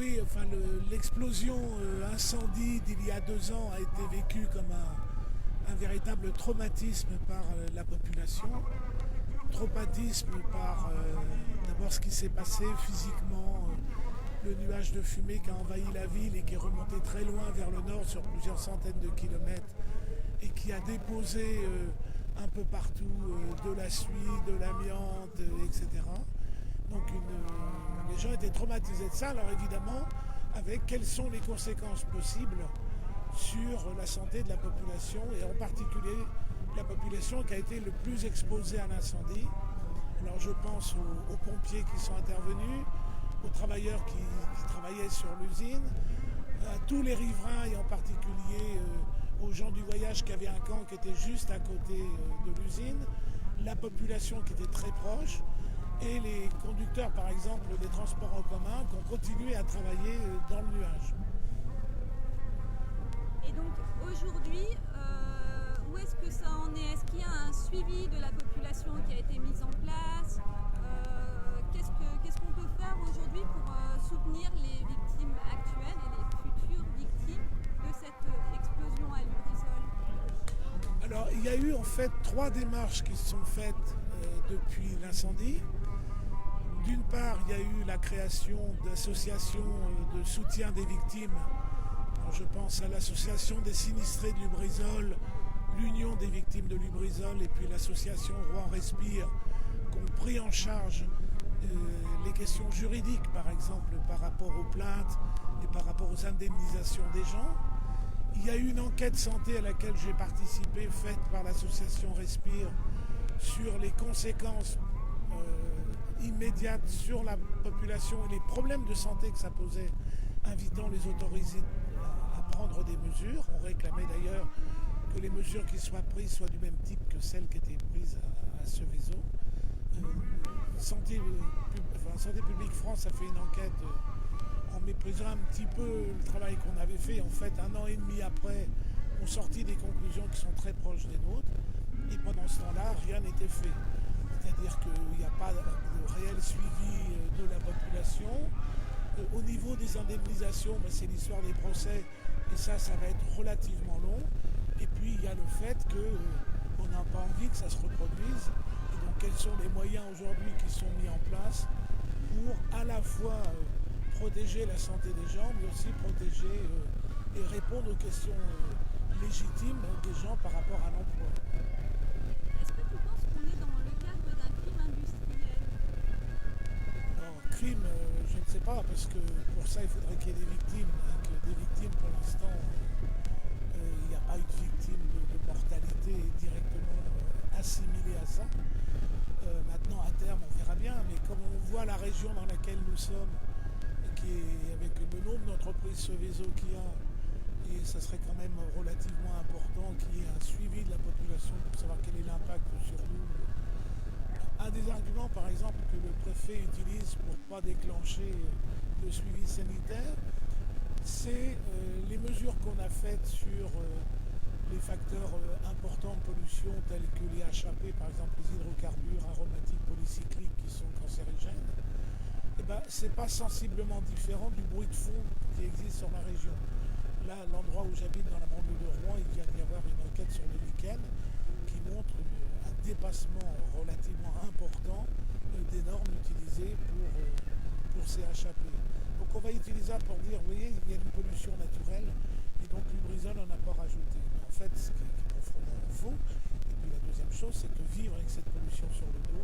Oui, enfin l'explosion incendie d'il y a 2 ans a été vécue comme un véritable traumatisme par la population. Traumatisme par d'abord ce qui s'est passé physiquement, le nuage de fumée qui a envahi la ville et qui est remonté très loin vers le nord sur plusieurs centaines de kilomètres et qui a déposé un peu partout de la suie, de l'amiante, etc. Donc les gens étaient traumatisés de ça. Alors évidemment, avec quelles sont les conséquences possibles sur la santé de la population et en particulier la population qui a été le plus exposée à l'incendie. Alors je pense aux pompiers qui sont intervenus, aux travailleurs qui travaillaient sur l'usine, à tous les riverains et en particulier aux gens du voyage qui avaient un camp qui était juste à côté de l'usine, la population qui était très proche et les conducteurs par exemple des transports en commun qui ont continué à travailler dans le nuage. Et donc aujourd'hui, où est-ce que ça en est? Est-ce qu'il y a un suivi de la population qui a été mis en place? Qu'est-ce qu'on peut faire aujourd'hui pour soutenir les victimes actuelles et les futures victimes de cette explosion à Lubrizol? Alors il y a eu en fait 3 démarches qui se sont faites depuis l'incendie. D'une part, il y a eu la création d'associations de soutien des victimes. Alors, je pense à l'association des sinistrés de Lubrizol, l'Union des victimes de Lubrizol et puis l'association Rouen Respire qui ont pris en charge les questions juridiques, par exemple, par rapport aux plaintes et par rapport aux indemnisations des gens. Il y a eu une enquête santé à laquelle j'ai participé, faite par l'association Respire, sur les conséquences immédiates sur la population et les problèmes de santé que ça posait, invitant les autorités à prendre des mesures. On réclamait d'ailleurs que les mesures qui soient prises soient du même type que celles qui étaient prises à Seveso. Santé publique France a fait une enquête en méprisant un petit peu le travail qu'on avait fait. En fait, 1 an et demi après, on sortit des conclusions qui sont très proches des nôtres. Et pendant ce temps-là, rien n'était fait. C'est-à-dire qu'il n'y a pas de réel suivi de la population. Au niveau des indemnisations, c'est l'histoire des procès. Et ça va être relativement long. Et puis, il y a le fait qu'on n'a pas envie que ça se reproduise. Et donc, quels sont les moyens aujourd'hui qui sont mis en place pour à la fois protéger la santé des gens, mais aussi protéger et répondre aux questions légitimes des gens par rapport à l'emploi. Est-ce que tu penses qu'on est dans le cadre d'un crime industriel? Alors, crime, je ne sais pas, parce que pour ça, il faudrait qu'il y ait des victimes. Et que des victimes, pour l'instant, il n'y a pas eu de victime de mortalité directement assimilée à ça. Maintenant, à terme, on verra bien, mais comme on voit la région dans laquelle nous sommes, qui est avec le nombre d'entreprises Seveso qu'il y a, et ça serait quand même relativement important qu'il y ait un suivi de la population pour savoir quel est l'impact sur nous. Un des arguments, par exemple, que le préfet utilise pour ne pas déclencher le suivi sanitaire, c'est les mesures qu'on a faites sur les facteurs importants de pollution tels que les HAP, par exemple les hydrocarbures aromatiques polycycliques qui sont cancérigènes. C'est pas sensiblement différent du bruit de fond qui existe sur la région. Là, l'endroit où j'habite, dans la banlieue de Rouen, il vient d'y avoir une enquête sur le lichen qui montre un dépassement relativement important des normes utilisées pour ces HAP. Donc on va utiliser ça pour dire, vous voyez, il y a une pollution naturelle et donc Lubrizol n'en a pas rajouté. Mais en fait, ce qui est profondément faux. Et puis la deuxième chose, c'est que vivre avec cette pollution sur le dos,